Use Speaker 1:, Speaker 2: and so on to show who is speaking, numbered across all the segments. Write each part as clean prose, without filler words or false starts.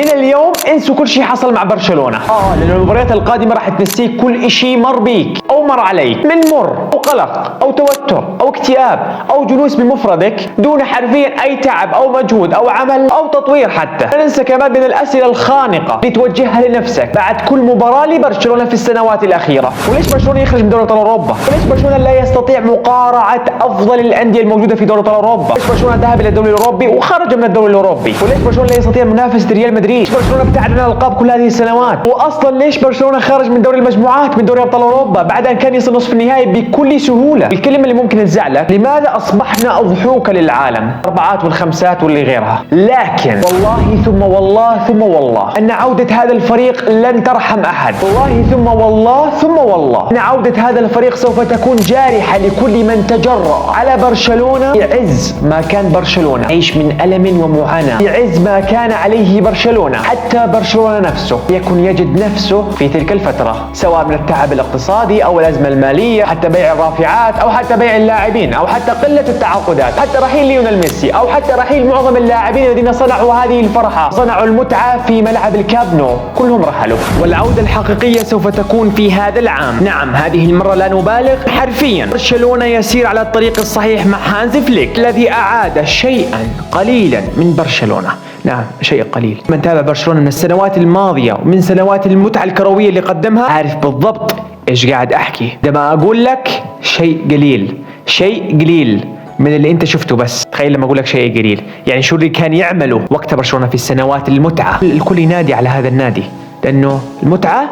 Speaker 1: من اليوم انسوا كل شيء حصل مع برشلونة، لأن المباريات القادمة راح تنسيك كل شيء مر بيك أو مر عليك من مر أو قلق أو توتر أو اكتئاب أو جلوس بمفردك دون حرفيا أي تعب أو مجهود أو عمل أو تطوير حتى. لا ننسى كمان من الأسئلة الخانقة اللي توجهها لنفسك بعد كل مباراة لبرشلونة في السنوات الأخيرة. وليش برشلونة يخرج من دوري أبطال أوروبا؟ وليش برشلونة لا يستطيع مقارعة أفضل الأندية الموجودة في دوري أبطال أوروبا؟ ليش برشلونة ذهب إلى الدوري الأوروبي وخرج من الدوري الأوروبي؟ وليش برشلونة لا يستطيع منافسة ريال مدريد؟ ليش برشلونة ابتعد عن الألقاب كل هذه السنوات؟ وأصلا ليش برشلونة خرج من دوري المجموعات من دوري أبطال أوروبا بعد أن كان يصل نصف النهائي بكل سهولة؟ الكلمة اللي ممكن تزعلك، لماذا أصبحنا أضحوكة للعالم؟ أربعات والخمسات واللي غيرها. لكن والله ثم والله ثم والله أن عودة هذا الفريق لن ترحم أحد. والله ثم والله ثم والله أن عودة هذا الفريق سوف تكون جارحة لكل من تجرأ على برشلونة في عز ما كان برشلونة يعيش من ألم ومعاناة، في عز ما كان عليه برشلونة. حتى برشلونة نفسه يكون يجد نفسه في تلك الفترة، سواء من التعب الاقتصادي أو الأزمة المالية، حتى بيع الرافعات أو حتى بيع اللاعبين أو حتى قلة التعاقدات، حتى رحيل ليونيل ميسي أو حتى رحيل معظم اللاعبين الذين صنعوا هذه الفرحة، صنعوا المتعة في ملعب الكامب نو، كلهم رحلوا. والعودة الحقيقية سوف تكون في هذا العام. نعم، هذه المرة لا نبالغ، حرفيا برشلونة يسير على الطريق الصحيح مع هانز فليك الذي أعاد شيئا قليلا من برشلونة. نعم، شيء قليل. من تابع برشلونة من السنوات الماضية ومن سنوات المتعة الكروية اللي قدمها عارف بالضبط ايش قاعد احكي. لما اقول لك شيء قليل، شيء قليل من اللي انت شفته، بس تخيل لما اقول لك شيء قليل، يعني شو اللي كان يعمله وقت برشلونة في السنوات المتعة. الكل ينادي على هذا النادي لأنه المتعة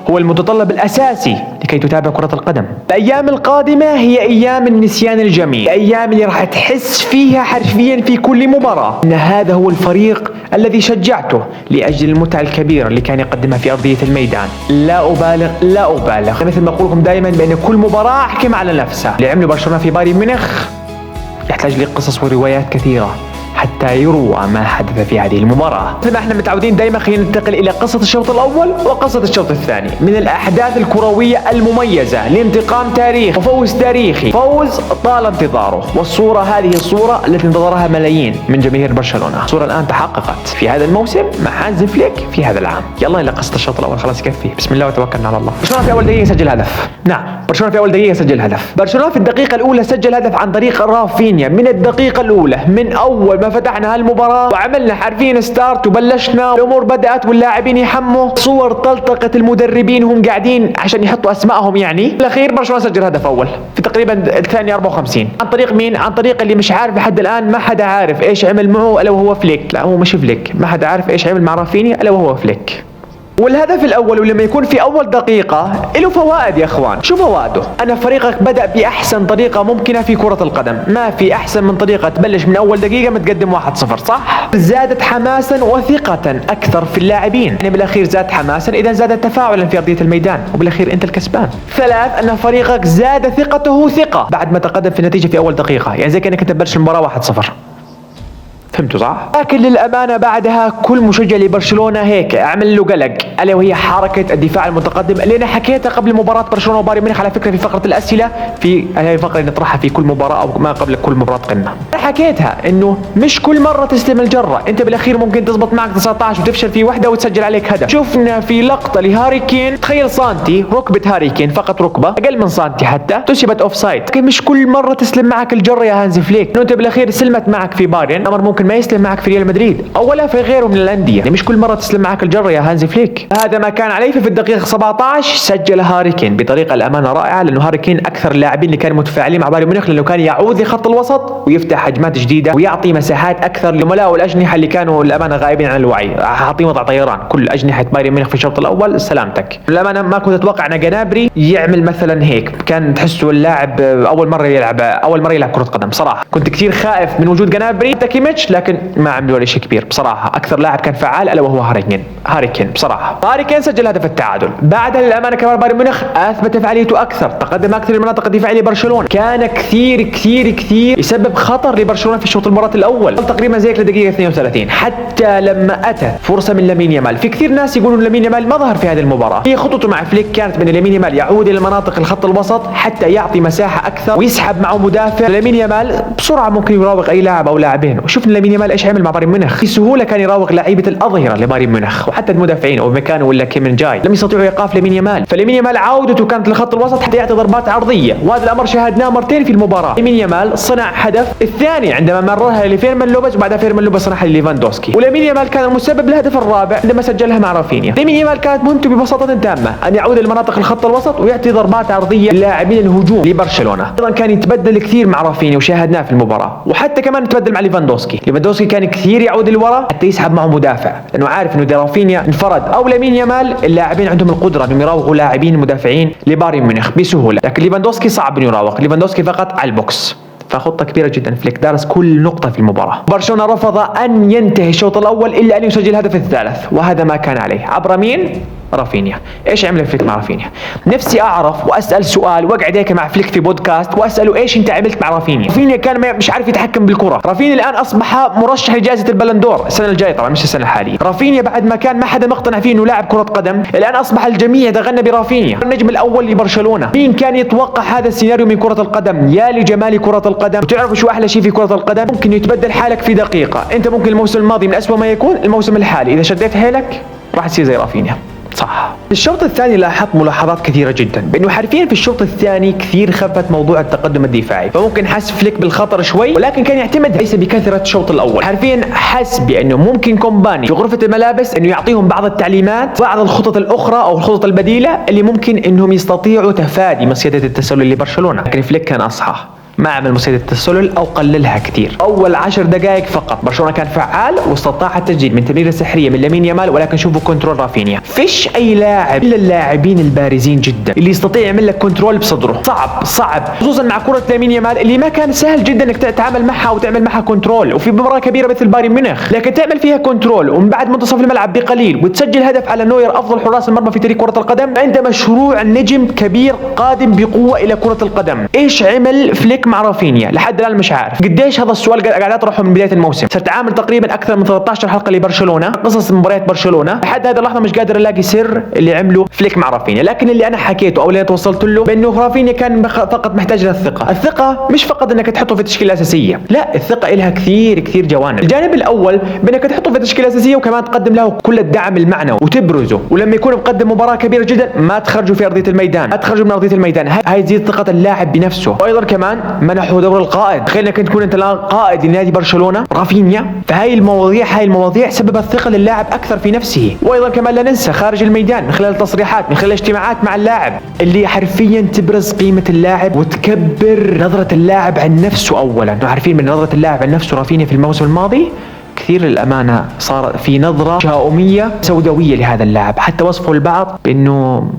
Speaker 1: هو المتطلب الأساسي لكي تتابع كرة القدم. الأيام القادمة هي أيام النسيان الجميل، الأيام اللي راح تحس فيها حرفيا في كل مباراة أن هذا هو الفريق الذي شجعته لأجل المتعة الكبيرة اللي كان يقدمها في أرضية الميدان. لا أبالغ لا أبالغ، مثل ما أقول لكم دائما بأن كل مباراة أحكم على نفسها. اللي عمله برشلونة في بايرن ميونخ يحتاج لقصص وروايات كثيرة حتى يروى ما حدث في هذه المباراة. مثل ما احنا متعودين دائما، خلينا ننتقل إلى قصة الشوط الأول وقصة الشوط الثاني من الأحداث الكروية المميزة لانتقام تاريخي وفوز تاريخي، فوز طال انتظاره. والصورة هذه الصورة التي انتظرها ملايين من جماهير برشلونة، الصورة الآن تحققت في هذا الموسم مع هانز فليك في هذا العام. يلا إلى قصة الشوط الأول، خلاص يكفي، بسم الله وتوكلنا على الله. برشلونة في أول دقيقة سجل هدف. نعم، برشلونة في أول دقيقة سجل هدف. برشلونة في الدقيقة الأولى سجل هدف عن طريق رافينيا من الدقيقة الأولى، من أول ما فتحنا هالمباراة وعملنا حرفيا ستارت وبلشنا، الأمور بدأت واللاعبين يحموا. صور طلطقة المدربين هم قاعدين عشان يحطوا أسمائهم. يعني الأخير برشلونة سجل هدف أول في تقريبا الثانية 54. عن طريق مين؟ عن طريق اللي مش عارف لحد الآن، ما حدا عارف إيش عمل معه إلا وهو فليك. لا، هو مش فليك، ما حدا عارف إيش عمل مع رافينيا إلا وهو فليك. والهدف الأول ولما يكون في أول دقيقة له فوائد يا أخوان. شو فوائده؟ أن فريقك بدأ بأحسن طريقة ممكنة في كرة القدم. ما في أحسن من طريقة تبلش من أول دقيقة متقدم 1-0، صح؟ زادت حماسا وثقة أكثر في اللاعبين، يعني بالأخير زاد حماسا إذا زاد تفاعلا في أرضية الميدان، وبالأخير أنت الكسبان. 3، أن فريقك زاد ثقته ثقة بعد ما تقدم في النتيجة في أول دقيقة، يعني زي كأنك تبلش المباراة 1-0. فهمتوا صح؟ لكن للأمانة بعدها كل مشجع لبرشلونة هيك عمل له قلق، ألا وهي حركة الدفاع المتقدم اللي أنا حكيتها قبل مباراة برشلونة وبايرن ميونخ على فكرة في فقرة الأسئلة، في هي الفقرة اللي نطرحها في كل مباراة أو ما قبل كل مباراة قمة. أنا حكيتها إنه مش كل مرة تستلم الجرة، أنت بالأخير ممكن تزبط معك 19 وتفشل في واحدة وتسجل عليك هدف. شفنا في لقطة لهاري كين، تخيل سانتي، ركبة هاري كين فقط ركبة أقل من سانتي حتى تسيبت أوف سايد. لكن مش كل مرة تسلم معك الجرة يا هانز فليك، إنه أنت بالأخير سلمت معك في بايرن، أمر ممكن ما يسلم معك في ريال مدريد او ولا في غيره من الانديه، يعني مش كل مره تسلم معك الجره يا هانز فليك. هذا ما كان عليه. في الدقيقه 17 سجل هاري كين بطريقه الامانه رائعه، لانه هاري كين اكثر اللاعبين اللي كانوا متفاعلين مع بايرن ميونخ، لانه كان يعود لخط الوسط ويفتح هجمات جديده ويعطي مساحات اكثر لزملائه الاجنحه اللي كانوا الامانه غائبين عن الوعي. حاطين وضع طيران كل اجنحه بايرن ميونخ في الشوط الاول، سلامتك. الامانه ما كنت اتوقع ان جنابري يعمل مثلا هيك، كان تحسه اللاعب اول مره يلعب كره قدم. صراحه كنت كثير خائف من وجود جنابري كيميتش، لكن ما عملوا ولا شيء كبير بصراحه. اكثر لاعب كان فعال الا وهو هاري كين بصراحه. هاري كين سجل هدف التعادل. بعدها للامانه كمان بايرن ميونخ اثبت فعاليته اكثر، تقدم اكثر المناطق الدفاعيه لبرشلونه، كان كثير كثير كثير يسبب خطر لبرشلونه في الشوط المباراه الاول تقريبا زي لدقيقه 32، حتى لما اتى فرصه من لامين يامال. في كثير ناس يقولون لامين يامال ما ظهر في هذه المباراه. هي خطته مع فليك كانت من لامين يامال يعود الى مناطق الخط الوسط حتى يعطي مساحه اكثر ويسحب معه مدافع. لامين يامال بسرعه ممكن يراوغ اي لاعب او لاعبين، وشفنا لامين يامال ايش عمل مع بايرن ميونخ؟ بسهوله كان يراوغ لعيبه الاظهره لبايرن ميونخ وحتى المدافعين او مكانه ولا كيمن جاي لم يستطيعوا ايقاف لامين يامال، فلامين يامال عودته كانت لخط الوسط حتى يعطي ضربات عرضيه، وهذا الامر شاهدناه مرتين في المباراه. لامين يامال صنع هدف الثاني عندما مررها لفيرمان لوبيز وبعدها فيرمان لوبيز صنعها لليفاندوسكي، ولامين يامال كان المسبب للهدف الرابع عندما سجلها مع رافينيا. لامين يامال كانت مهمته ببساطه تامه ان يعود لمناطق الخط الوسط ويعطي ضربات عرضيه للاعبين الهجوم لبرشلونه. ايضا كان يتبدل كثير مع رافينيا وشاهدناه في المباراه، وحتى كمان يتبدل مع ليفاندوسكي كان كثير يعود لورا حتى يسحب معه مدافع، لانه عارف انه اذا رافينيا انفرد او لامين يامال اللاعبين عندهم القدره انهم يراوغوا لاعبين مدافعين لبايرن ميونخ بسهوله، لكن ليفاندوسكي صعب انه يراوغ، ليفاندوسكي فقط على البوكس. فخطة كبيرة جدا، فليك دارس كل نقطة في المباراة. برشلونة رفض أن ينتهي الشوط الأول إلا أن يسجل الهدف الثالث، وهذا ما كان عليه عبر مين؟ رافينيا. ايش عمل فليك مع رافينيا؟ نفسي اعرف واسال سؤال واقعد هيك مع فليك في بودكاست واساله ايش انت عملت مع رافينيا؟ رافينيا كان مش عارف يتحكم بالكره، رافينيا الان اصبح مرشح لجائزه البلندور السنه الجايه، طبعا مش السنه الحاليه. رافينيا بعد ما كان ما حدا مقتنع فيه انه لاعب كره قدم، الان اصبح الجميع يتغنى برافينيا، النجم الاول لبرشلونه. مين كان يتوقع هذا السيناريو من كره القدم؟ يا لجمال كره القدم. وتعرفوا شو احلى شيء في كره القدم؟ ممكن يتبدل حالك في دقيقه، انت ممكن الموسم الماضي من اسوء ما يكون الموسم الحالي اذا شديت حيلك راح تصير زي رافينيا. صح. الشوط الثاني لاحظت ملاحظات كثيرة جدا، بانه حرفيا في الشوط الثاني كثير خفت موضوع التقدم الدفاعي، فممكن حس فليك بالخطر شوي، ولكن كان يعتمد ليس بكثرة الشوط الاول. حرفيا حس بانه ممكن كومباني في غرفة الملابس انه يعطيهم بعض التعليمات، بعض الخطط الاخرى او الخطط البديلة اللي ممكن انهم يستطيعوا تفادي مصيدة التسلل لبرشلونة، لكن فليك كان اصحى، ما عمل مصيدة التسلل او قللها كثير. اول 10 دقائق فقط برشلونه كان فعال واستطاع التسجيل من تمريره سحريه من لامين يامال، ولكن شوفوا كنترول رافينيا. فيش اي لاعب الا اللاعبين البارزين جدا اللي يستطيع يعمل لك كنترول بصدره، صعب خصوصا مع كره لامين يامال اللي ما كان سهل جدا انك تتعامل معها وتعمل معها كنترول، وفي مباراه كبيره مثل بايرن ميونخ لكن تعمل فيها كنترول ومن بعد منتصف الملعب بقليل وتسجل هدف على نوير افضل حراس المرمى في تاريخ كره القدم. عند مشروع نجم كبير قادم بقوه الى كره القدم. ايش عمل فليك مع رافينيا؟ لحد الان مش عارف. قديش هذا السؤال قاعد اطرحه من بدايه الموسم، صرت عامل تقريبا اكثر من 13 حلقه لبرشلونه قصص مباريات برشلونه، لحد هذه اللحظه مش قادر الاقي سر اللي عمله فليك مع رافينيا، لكن اللي انا حكيته او اللي توصلت له بانه رافينيا كان فقط محتاج للثقه. الثقه مش فقط انك تحطه في التشكيله الاساسيه، لا، الثقه لها كثير جوانب. الجانب الاول بانك تحطه في التشكيله الاساسيه وكمان تقدم له كل الدعم المعنوي وتبرزه، ولما يكون مقدم مباراه كبيره جدا ما تخرجوا في ارضيه الميدان، ما تخرجوا من ارضيه الميدان، هاي تزيد ثقه اللاعب بنفسه. وايضا كمان منحوا دور القائد، تخيل انك تكون انت الان قائد لنادي برشلونه رافينيا، فهاي المواضيع سببت ثقه للاعب اكثر في نفسه. وايضا كمان لا ننسى خارج الميدان من خلال التصريحات، من خلال اجتماعات مع اللاعب اللي حرفيا تبرز قيمه اللاعب وتكبر نظره اللاعب عن نفسه. اولا عارفين من نظره اللاعب عن نفسه رافينيا في الموسم الماضي كثير للامانه صار في نظره شاؤميه سوداويه لهذا اللاعب، حتى وصفه البعض بانه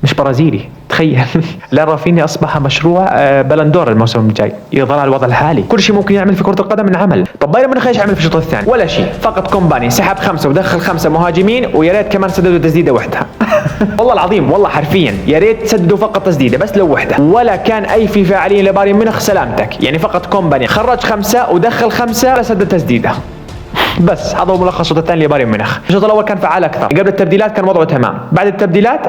Speaker 1: مش برازيلي. تخيل. لا، رافينيا اصبح مشروع بلندور الموسم الجاي يظل على الوضع الحالي، كل شيء ممكن يعمل في كره القدم انعمل. طب بايرن ميونخ ايش عمل في الشوط الثاني؟ ولا شيء، فقط كومباني سحب 5 ودخل 5 مهاجمين، ويا ريت كمان سددوا تسديده واحده. والله العظيم، والله حرفيا يا ريت سددوا فقط تسديده بس لو واحده، ولا كان اي في فاعليه لبايرن ميونخ. سلامتك، يعني فقط كومباني خرج 5 ودخل 5 ولا سدد تسديده. بس هذا هو ملخص الشوط الثاني لبايرن ميونخ. الشوط الاول كان فعال اكثر، قبل التبديلات كان وضعه تمام، بعد التبديلات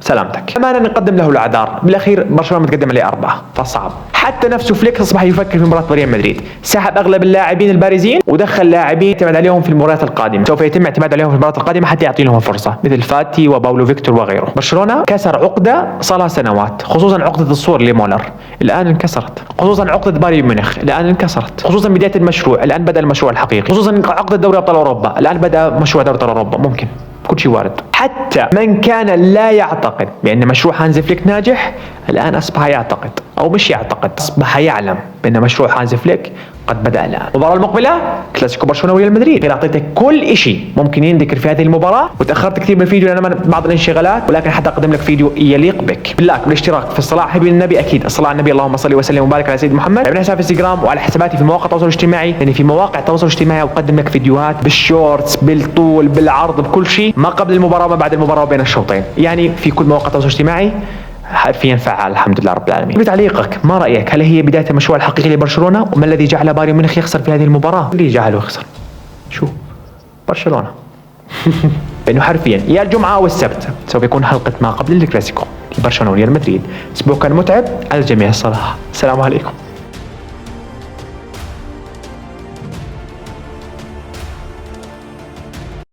Speaker 1: سلامتك. امانه نقدم له الاعذار، بالاخير برشلونه متقدم عليه 4، فصعب. حتى نفسه فليك اصبح يفكر في مباراه ريال مدريد، سحب اغلب اللاعبين البارزين ودخل لاعبين يعتمد عليهم في المباريات القادمه، سوف يتم اعتماد عليهم في المباراه القادمه حتى يعطي لهم فرصه مثل فاتي وباولو فيكتور وغيره. برشلونه كسر عقده صار لها سنوات، خصوصا عقده الصور لمولر الان انكسرت، خصوصا عقده بايرن ميونخ الان انكسرت، خصوصا بدايه المشروع الان بدا المشروع الحقيقي، خصوصا عقده دوري ابطال اوروبا الان بدا مشروع دوري ابطال اوروبا. ممكن كل شيء وارد. حتى من كان لا يعتقد بأن مشروع هانز فليك ناجح الآن أصبح يعتقد، أو مش يعتقد، أصبح يعلم بأن مشروع هانز فليك قد بدأ الآن. المباراة المقبلة كلاسيكو برشلونة وريال مدريد. غير أعطيتك كل شيء ممكن ينذكر في هذه المباراة، وتأخرت كثير من الفيديو لأن أنا بعض الانشغالات، ولكن حتى أقدم لك فيديو يليق بك. بالله بالاشتراك في الصلاة حبيب النبي، أكيد الصلاة على النبي، اللهم صل وسلم وبارك على سيد محمد. عندنا حساب في انستغرام وعلى حساباتي في مواقع التواصل الاجتماعي، لأن في مواقع التواصل الاجتماعي أقدم لك فيديوهات بالشورتس بالطول بالعرض بكل شيء، ما قبل المباراة وما بعد المباراة وبين الشوطين، يعني في كل مواقع التواصل الاجتماعي حرفيا فعال. الحمد لله رب العالمين. بتعليقك ما رأيك؟ هل هي بداية المشروع الحقيقي لبرشلونة؟ وما الذي جعل بايرن ميونخ يخسر في هذه المباراة؟ اللي جعله يخسر شو؟ برشلونة. لأنه حرفيا يا الجمعة أو السبت سوف يكون حلقة ما قبل الكلاسيكو برشلونة وريال مدريد. أسبوع كان متعب على الجميع الصراحة. السلام عليكم.